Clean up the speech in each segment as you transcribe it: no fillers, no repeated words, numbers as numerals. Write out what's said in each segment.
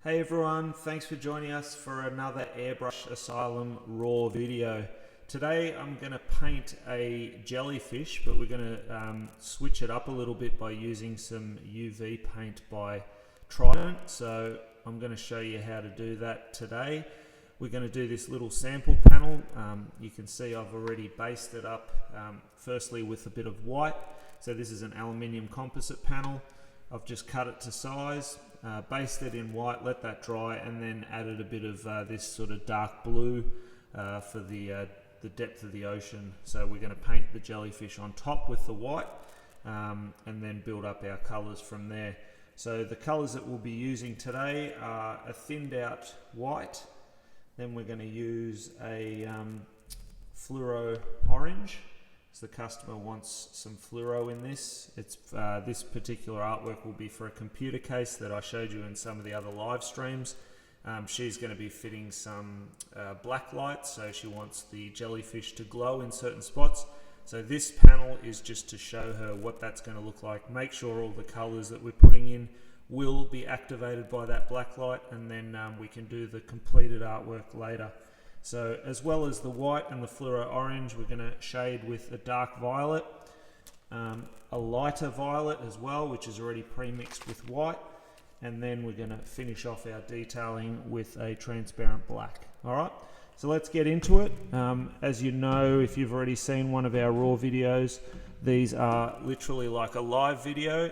Hey everyone, thanks for joining us for another Airbrush Asylum raw video. Today I'm going to paint a jellyfish, but we're going to switch it up a little bit by using some UV paint by Trident. So I'm going to show you how to do that today. We're going to do this little sample panel. You can see I've already based it up firstly with a bit of white. So this is an aluminium composite panel. I've just cut it to size, basted it in white, let that dry, and then added a bit of this sort of dark blue for the depth of the ocean. So we're going to paint the jellyfish on top with the white and then build up our colours from there. So the colours that we'll be using today are a thinned out white, then we're going to use a fluoro orange. So the customer wants some fluoro in this. It's this particular artwork will be for a computer case that I showed you in some of the other live streams. She's going to be fitting some black light, so she wants the jellyfish to glow in certain spots. So this panel is just to show her what that's going to look like. Make sure all the colors that we're putting in will be activated by that black light, and then we can do the completed artwork later. So as well as the white and the fluoro orange, we're going to shade with a dark violet, a lighter violet as well, which is already pre-mixed with white, and then we're going to finish off our detailing with a transparent black. Alright, so let's get into it. As you know, if you've already seen one of our raw videos, these are literally like a live video.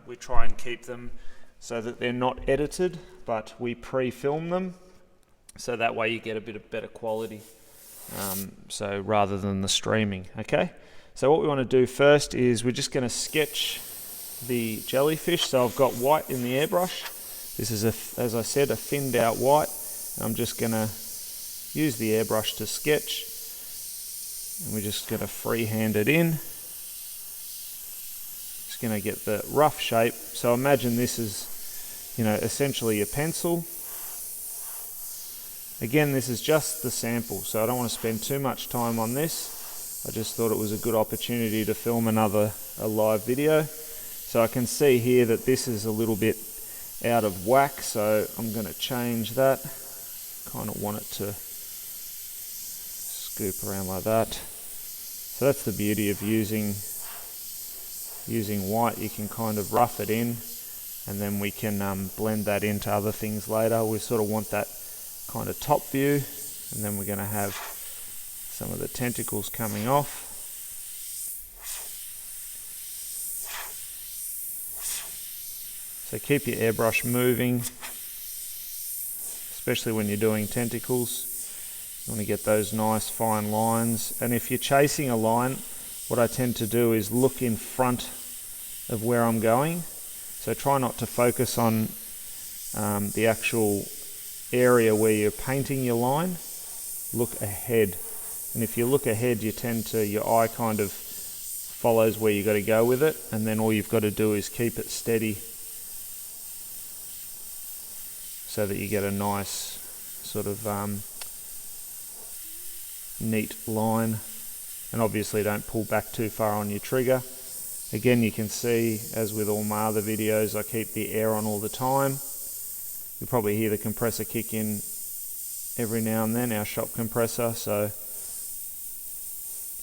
We try and keep them so that they're not edited, but we pre-film them. So that way you get a bit of better quality, so rather than the streaming. Okay, so what we want to do first is we're just going to sketch the jellyfish. So I've got white in the airbrush. This is, as I said, a thinned out white. I'm just going to use the airbrush to sketch, and we're just going to freehand it in. Just going to get the rough shape. So imagine this is, essentially a pencil. Again, this is just the sample, so I don't want to spend too much time on this. I just thought it was a good opportunity to film a live video. So I can see here that this is a little bit out of whack, so I'm going to change that. Kind of want it to scoop around like that. So that's the beauty of using white. You can kind of rough it in, and then we can blend that into other things later. We sort of want that kind of top view, and then we're going to have some of the tentacles coming off. So keep your airbrush moving, especially when you're doing tentacles. You want to get those nice fine lines, and if you're chasing a line, what I tend to do is look in front of where I'm going. So try not to focus on the actual area where you're painting your line. Look ahead, and if you look ahead, your eye kind of follows where you got to go with it, and then all you've got to do is keep it steady so that you get a nice sort of neat line. And obviously don't pull back too far on your trigger. Again, you can see, as with all my other videos, I keep the air on all the time. You'll probably hear the compressor kick in every now and then, our shop compressor, so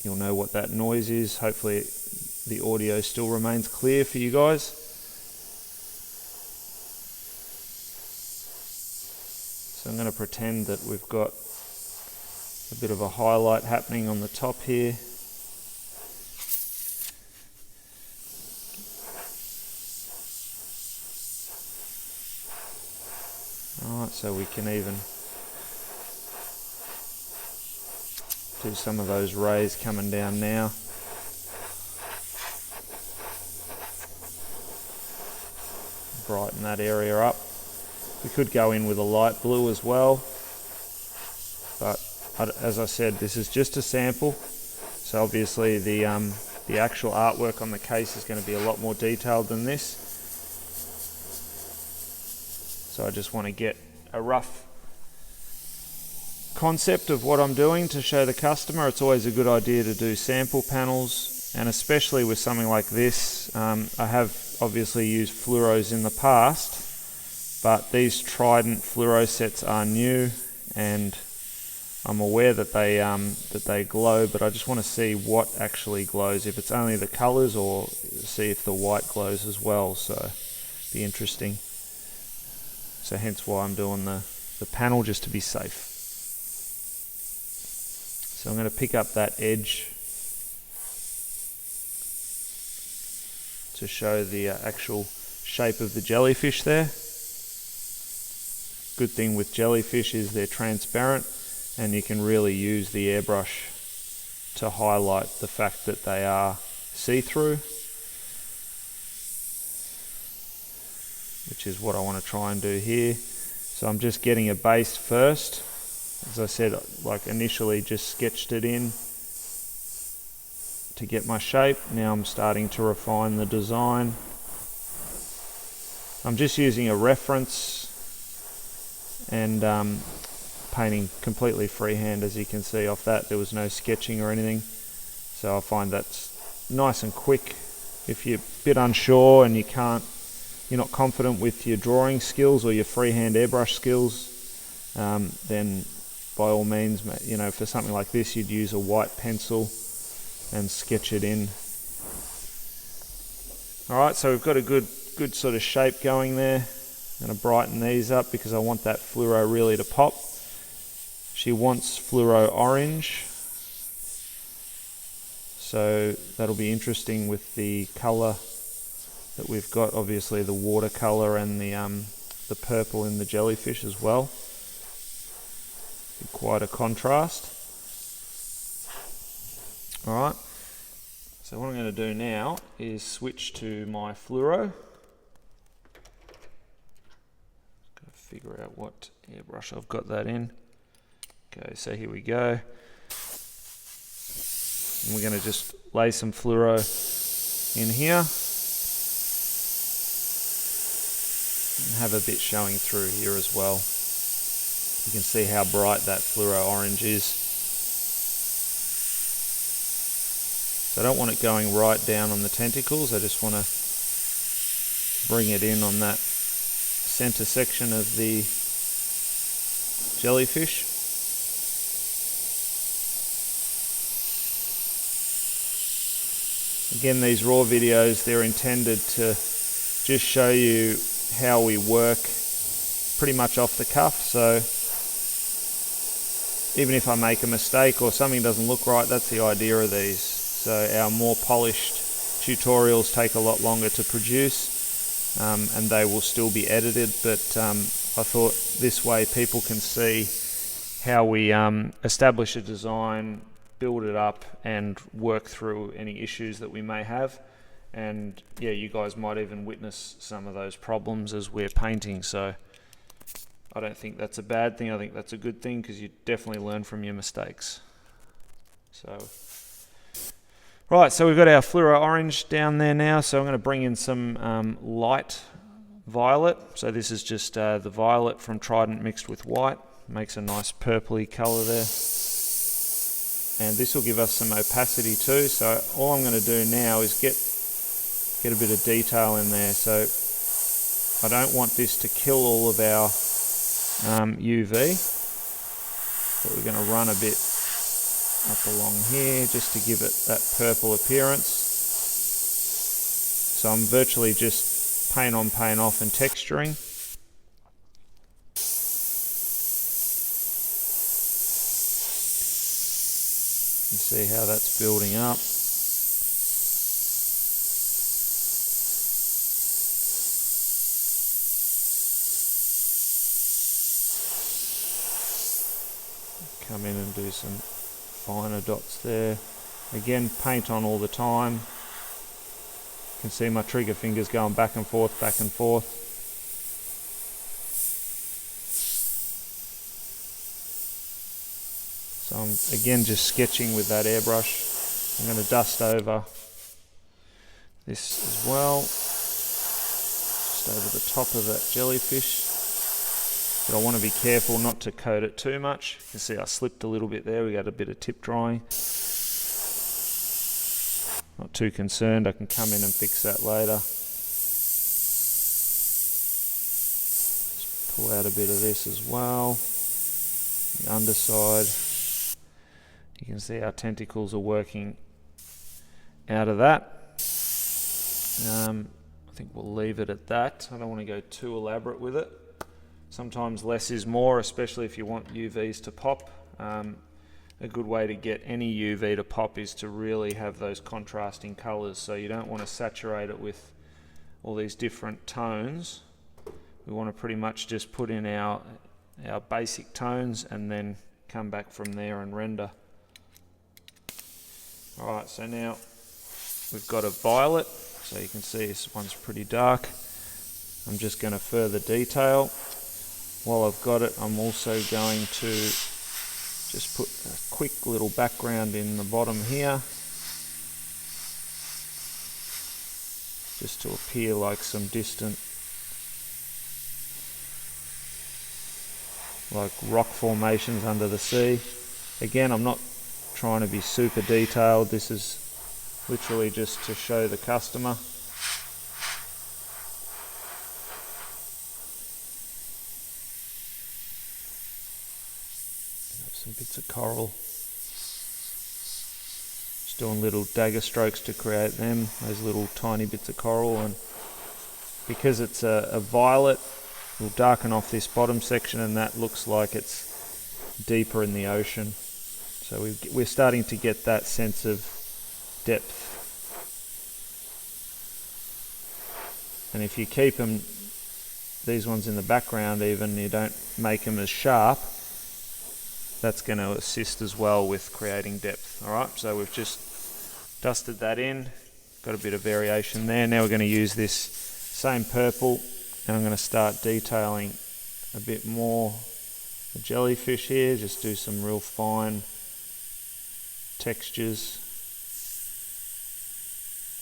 you'll know what that noise is. Hopefully the audio still remains clear for you guys. So I'm going to pretend that we've got a bit of a highlight happening on the top here. Alright, so we can even do some of those rays coming down now. Brighten that area up. We could go in with a light blue as well, but as I said, this is just a sample. So obviously the actual artwork on the case is going to be a lot more detailed than this. So I just want to get a rough concept of what I'm doing to show the customer. It's always a good idea to do sample panels, and especially with something like this. I have obviously used fluoros in the past, but these Trident fluoro sets are new, and I'm aware that they glow, but I just want to see what actually glows, if it's only the colors or see if the white glows as well. So be interesting. So hence why I'm doing the panel, just to be safe. So I'm going to pick up that edge to show the actual shape of the jellyfish there. Good thing with jellyfish is they're transparent, and you can really use the airbrush to highlight the fact that they are see-through, which is what I want to try and do here. So I'm just getting a base first. As I said, like initially just sketched it in to get my shape. Now I'm starting to refine the design. I'm just using a reference and painting completely freehand. As you can see off that, there was no sketching or anything. So I find that's nice and quick. If you're a bit unsure and you're not confident with your drawing skills or your freehand airbrush skills, then by all means, you know, for something like this, you'd use a white pencil and sketch it in. Alright, so we've got a good sort of shape going there. I'm going to brighten these up because I want that fluoro really to pop. She wants fluoro orange, so that'll be interesting with the colour that we've got. Obviously the watercolour and the purple in the jellyfish as well. Quite a contrast. Alright, so what I'm going to do now is switch to my fluoro. Got to figure out what airbrush I've got that in. Okay, so here we go. And we're going to just lay some fluoro in here and have a bit showing through here as well. You can see how bright that fluoro orange is. So I don't want it going right down on the tentacles, I just want to bring it in on that center section of the jellyfish. Again, these raw videos, they're intended to just show you how we work pretty much off the cuff. So even if I make a mistake or something doesn't look right, that's the idea of these. So our more polished tutorials take a lot longer to produce, and they will still be edited, but I thought this way people can see how we establish a design, build it up, and work through any issues that we may have. And yeah, you guys might even witness some of those problems as we're painting. So I don't think that's a bad thing. I think that's a good thing, because you definitely learn from your mistakes. So, right, so we've got our fluoro orange down there now. So I'm going to bring in some light violet. So this is just the violet from Trident mixed with white. Makes a nice purpley colour there. And this will give us some opacity too. So all I'm going to do now is get a bit of detail in there. So I don't want this to kill all of our UV, but we're going to run a bit up along here just to give it that purple appearance. So I'm virtually just paint on, paint off and texturing. You can see how that's building up. Come in and do some finer dots there. Again, paint on all the time. You can see my trigger fingers going back and forth, back and forth. So I'm again just sketching with that airbrush. I'm going to dust over this as well, just over the top of that jellyfish. But I want to be careful not to coat it too much. You can see I slipped a little bit there. We got a bit of tip drying. Not too concerned. I can come in and fix that later. pull out a bit of this as well. The underside. You can see our tentacles are working out of that. I think we'll leave it at that. I don't want to go too elaborate with it. Sometimes less is more, especially if you want UVs to pop. A good way to get any UV to pop is to really have those contrasting colors. So you don't want to saturate it with all these different tones. We want to pretty much just put in our basic tones and then come back from there and render. Alright, so now we've got a violet, so you can see this one's pretty dark. I'm just going to further detail. While I've got it, I'm also going to just put a quick little background in the bottom here, just to appear like some distant, like rock formations under the sea. Again, I'm not trying to be super detailed. This is literally just to show the customer. Some bits of coral. Just doing little dagger strokes to create them, those little tiny bits of coral, and because it's a violet, we'll darken off this bottom section and that looks like it's deeper in the ocean. So we're starting to get that sense of depth. And if you keep them, these ones in the background even, you don't make them as sharp, that's going to assist as well with creating depth. Alright, so we've just dusted that in, got a bit of variation there. Now we're going to use this same purple and I'm going to start detailing a bit more the jellyfish here, just do some real fine textures.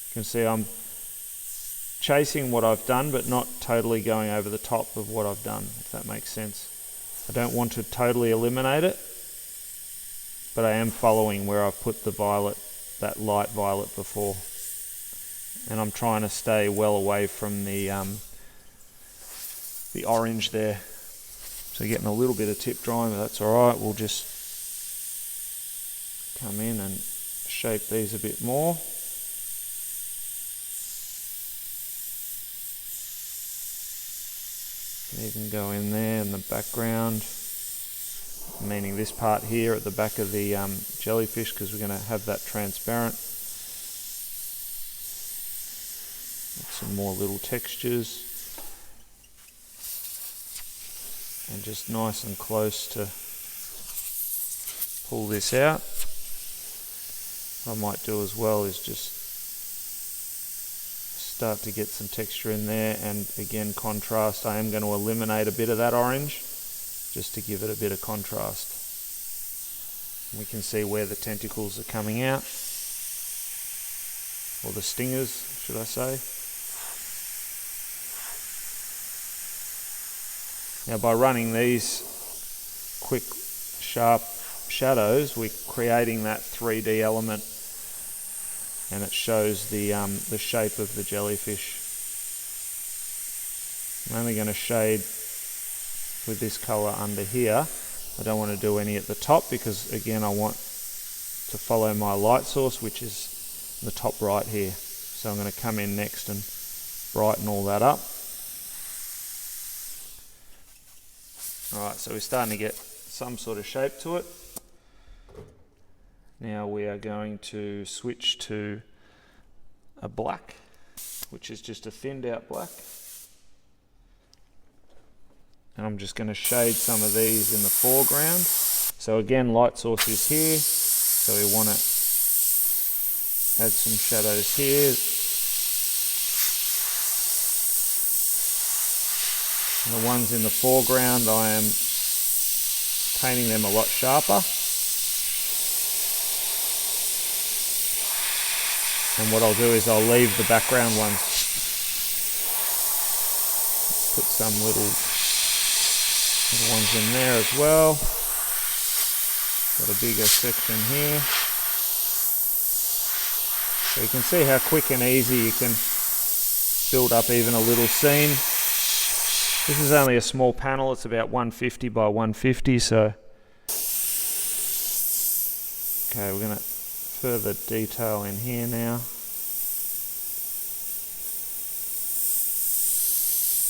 You can see I'm chasing what I've done but not totally going over the top of what I've done, if that makes sense. I don't want to totally eliminate it, but I am following where I've put the violet, that light violet before. And I'm trying to stay well away from the orange there. So getting a little bit of tip drying, but that's alright. We'll just come in and shape these a bit more. Can even go in there in the background, meaning this part here at the back of the jellyfish, because we're going to have that transparent. Some more little textures. And just nice and close to pull this out. What I might do as well is just start to get some texture in there, and again contrast. I am going to eliminate a bit of that orange just to give it a bit of contrast. We can see where the tentacles are coming out, or the stingers should I say. Now by running these quick sharp shadows, we're creating that 3D element, and it shows the shape of the jellyfish. I'm only going to shade with this colour under here. I don't want to do any at the top because again I want to follow my light source, which is the top right here. So I'm going to come in next and brighten all that up. Alright, so we're starting to get some sort of shape to it. Now we are going to switch to a black, which is just a thinned out black. And I'm just going to shade some of these in the foreground. So again, light source is here, so we want to add some shadows here. And the ones in the foreground, I am painting them a lot sharper. And what I'll do is I'll leave the background ones. Put some little ones in there as well. Got a bigger section here. So you can see how quick and easy you can build up even a little scene. This is only a small panel, it's about 150 by 150, so okay, we're going to further detail in here now.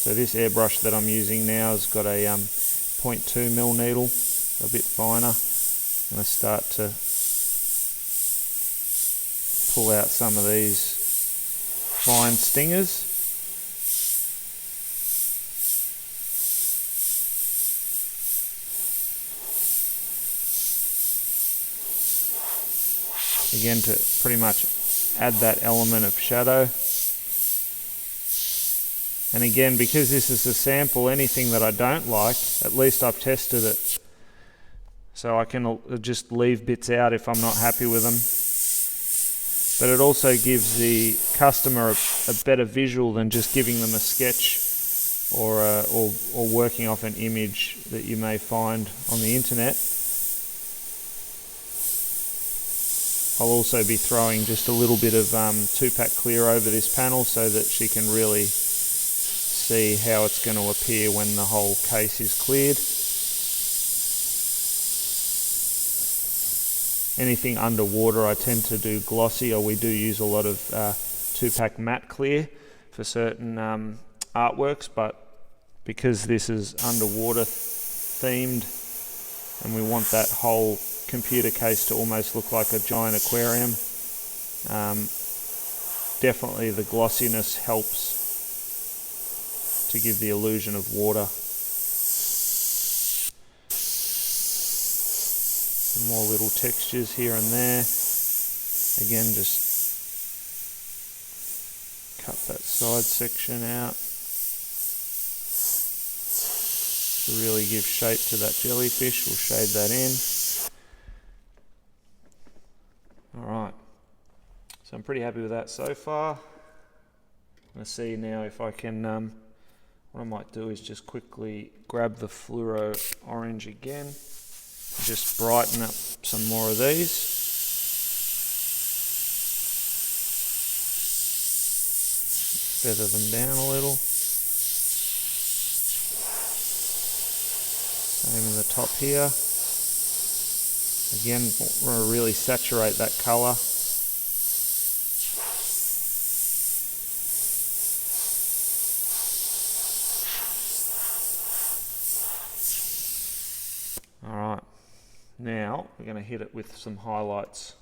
So this airbrush that I'm using now has got a 0.2mm needle, a bit finer. I'm going to start to pull out some of these fine stingers. Again, to pretty much add that element of shadow. And again, because this is a sample, anything that I don't like, at least I've tested it. So I can just leave bits out if I'm not happy with them. But it also gives the customer a better visual than just giving them a sketch or working off an image that you may find on the internet. I'll also be throwing just a little bit of 2-pack clear over this panel so that she can really see how it's going to appear when the whole case is cleared. Anything underwater I tend to do glossy, or we do use a lot of 2-pack matte clear for certain artworks, but because this is underwater themed and we want that whole computer case to almost look like a giant aquarium, definitely the glossiness helps to give the illusion of water. Some more little textures here and there. Again, just cut that side section out to really give shape to that jellyfish. We'll shade that in. Alright, so I'm pretty happy with that so far. I'm going to see now if I can, what I might do is just quickly grab the fluoro orange again, just brighten up some more of these. Feather them down a little. Same in the top here. Again, want to really saturate that colour. Alright, now we're going to hit it with some highlights.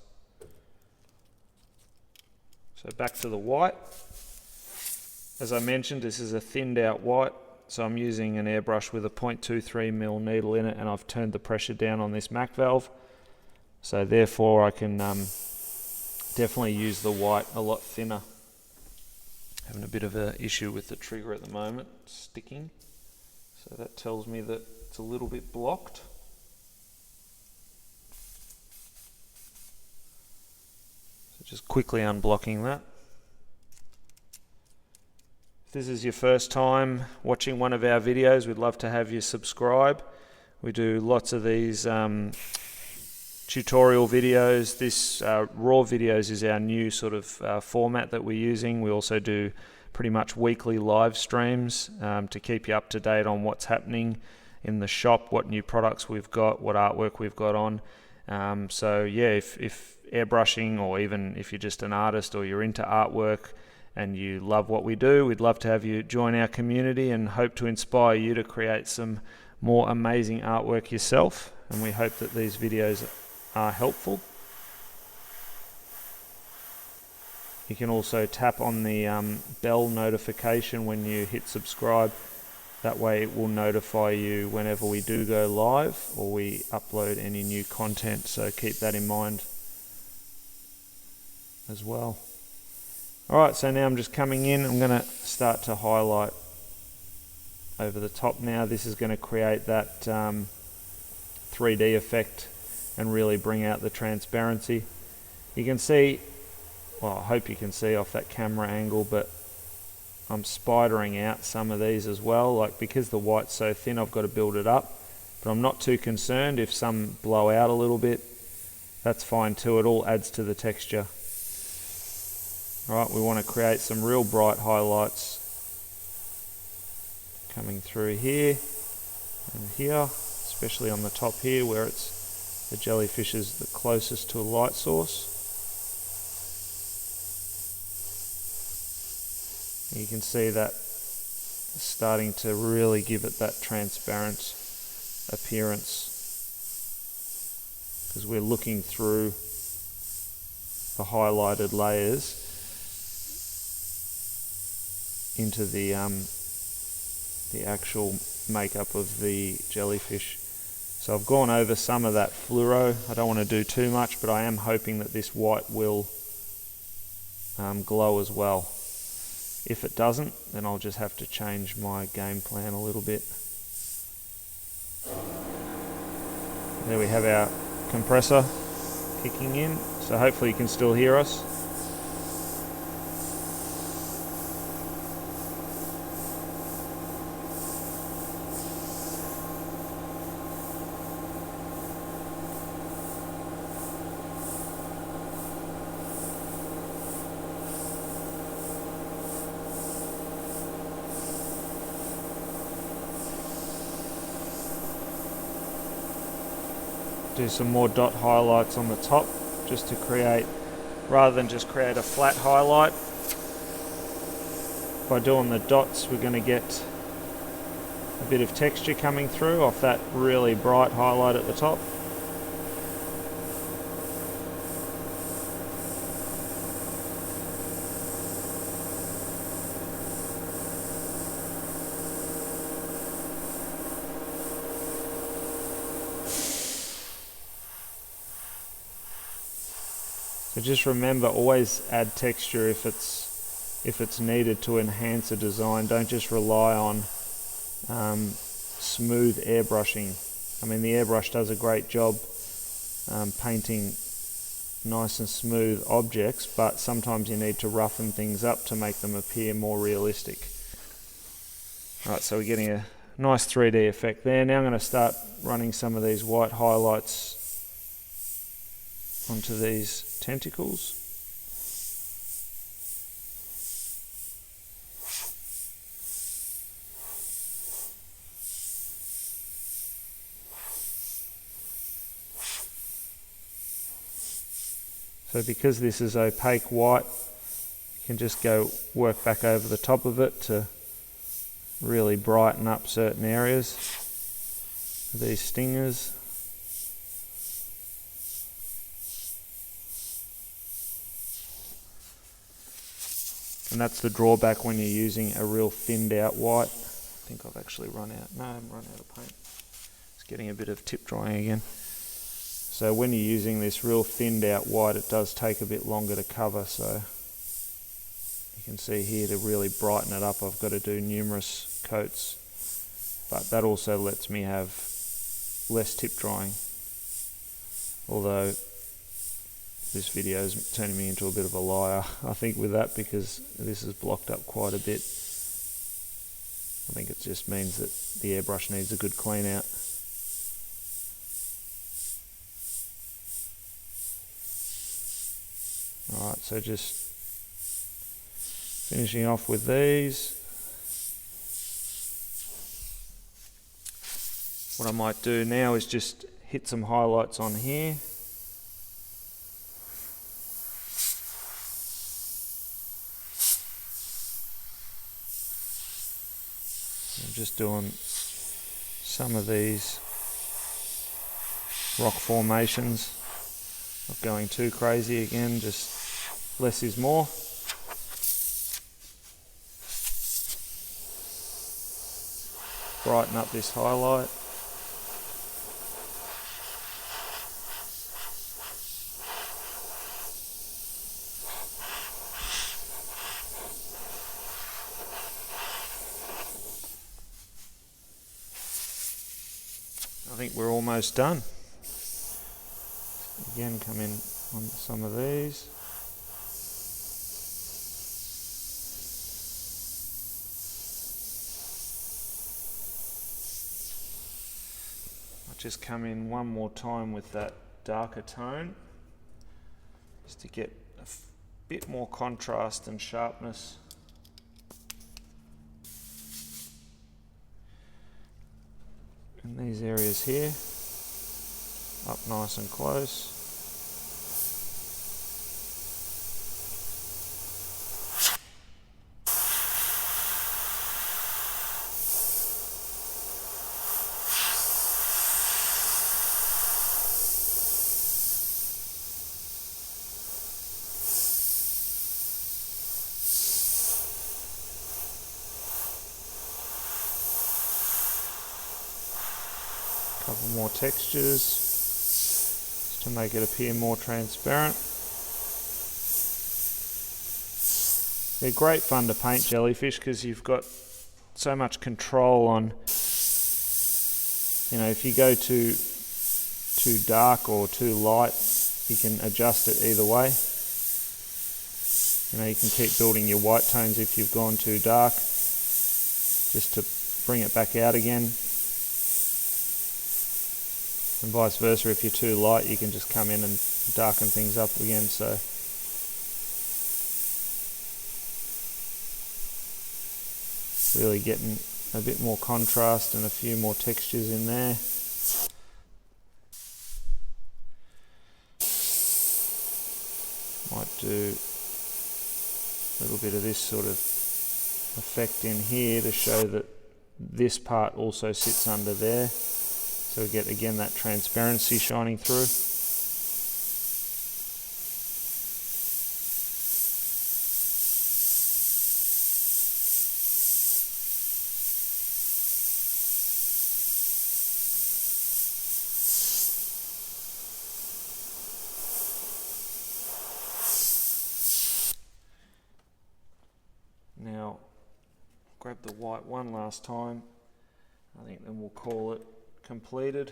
So back to the white. As I mentioned, this is a thinned out white, so I'm using an airbrush with a 0.23mm needle in it, and I've turned the pressure down on this Mac valve. So therefore I can definitely use the white a lot thinner. Having a bit of an issue with the trigger at the moment, sticking. So that tells me that it's a little bit blocked. So just quickly unblocking that. If this is your first time watching one of our videos, we'd love to have you subscribe. We do lots of these tutorial videos. This raw videos is our new sort of format that we're using. We also do pretty much weekly live streams to keep you up to date on what's happening in the shop, what new products we've got, what artwork we've got on. So yeah, if airbrushing, or even if you're just an artist or you're into artwork and you love what we do, we'd love to have you join our community and hope to inspire you to create some more amazing artwork yourself. And we hope that these videos are helpful. You can also tap on the bell notification when you hit subscribe. That way it will notify you whenever we do go live or we upload any new content, so keep that in mind as well. Alright, so now I'm just coming in, I'm going to start to highlight over the top now. This is going to create that 3D effect and really bring out the transparency. You can see, well, I hope you can see off that camera angle, but I'm spidering out some of these as well. Like, because the white's so thin, I've got to build it up, but I'm not too concerned if some blow out a little bit. That's fine too, it all adds to the texture. Alright, we want to create some real bright highlights. coming through here and here, especially on the top here where it's the jellyfish is the closest to a light source. You can see that starting to really give it that transparent appearance, because we're looking through the highlighted layers into the actual makeup of the jellyfish. So I've gone over some of that fluoro. I don't want to do too much, but I am hoping that this white will glow as well. If it doesn't, then I'll just have to change my game plan a little bit. There we have our compressor kicking in, so hopefully you can still hear us. Do some more dot highlights on the top just to create, rather than just create a flat highlight. By doing the dots, we're going to get a bit of texture coming through off that really bright highlight at the top. So just remember, always add texture if it's needed to enhance a design. Don't just rely on smooth airbrushing. I mean, the airbrush does a great job painting nice and smooth objects, but sometimes you need to roughen things up to make them appear more realistic. Alright, so we're getting a nice 3D effect there. Now I'm going to start running some of these white highlights onto these tentacles. So because this is opaque white, you can just go work back over the top of it to really brighten up certain areas of these stingers. And that's the drawback when you're using a real thinned out white. I think I've actually run out. No, I haven't run out of paint. It's getting a bit of tip drying again. So when you're using this real thinned out white, it does take a bit longer to cover. So you can see here, to really brighten it up, I've got to do numerous coats. But that also lets me have less tip drying. Although this video is turning me into a bit of a liar, I think, with that, because this is blocked up quite a bit. I think it just means that the airbrush needs a good clean out. Alright, so just finishing off with these. What I might do now is just hit some highlights on here. I'm just doing some of these rock formations, not going too crazy again, just less is more. Brighten up this highlight. I think we're almost done. Again, come in on some of these. I'll just come in one more time with that darker tone, just to get a bit more contrast and sharpness. in these areas here, up nice and close. Couple more textures just to make it appear more transparent. They're great fun to paint, jellyfish, because you've got so much control on, you know, if you go too dark or too light, you can adjust it either way. You know, you can keep building your white tones if you've gone too dark, just to bring it back out again. And vice versa, if you're too light, you can just come in and darken things up again. So really getting a bit more contrast and a few more textures in there. Might do a little bit of this sort of effect in here to show that this part also sits under there. So we get again that transparency shining through. Now, grab the white one last time. I think then we'll call it completed.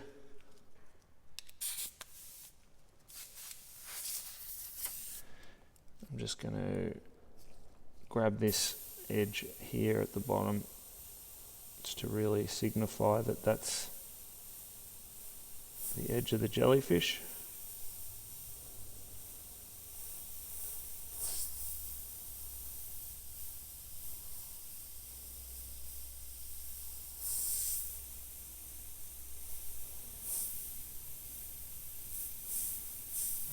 I'm just going to grab this edge here at the bottom just to really signify that that's the edge of the jellyfish.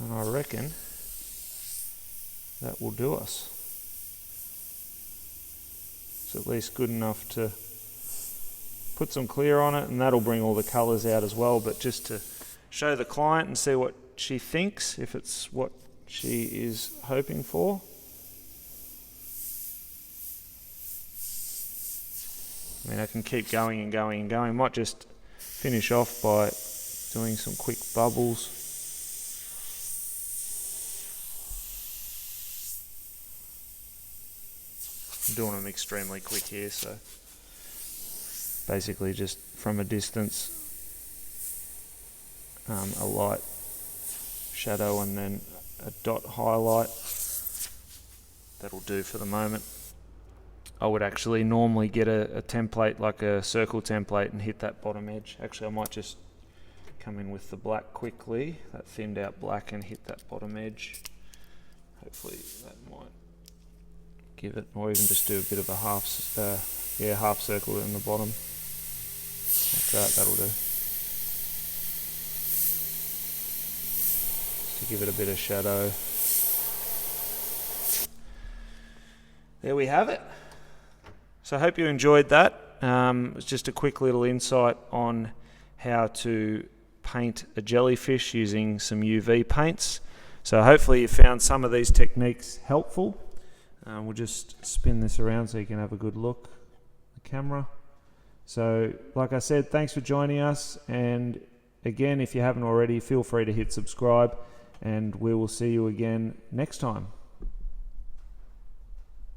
And I reckon that will do us. It's at least good enough to put some clear on it, and that'll bring all the colours out as well, but just to show the client and see what she thinks, if it's what she is hoping for. I mean, I can keep going and going and going. Might just finish off by doing some quick bubbles. I'm doing them extremely quick here, so basically just from a distance, a light shadow and then a dot highlight. That'll do for the moment. I would actually normally get a template, like a circle template, and hit that bottom edge. Actually, I might just come in with the black quickly, that thinned out black, and hit that bottom edge. Hopefully that might give it, or even just do a bit of a half circle in the bottom, like that. That'll do, to give it a bit of shadow. There we have it. So I hope you enjoyed that. It's just a quick little insight on how to paint a jellyfish using some UV paints. So hopefully you found some of these techniques helpful. We'll just spin this around so you can have a good look at the camera. So like I said, thanks for joining us, and again, if you haven't already, feel free to hit subscribe, and we will see you again next time.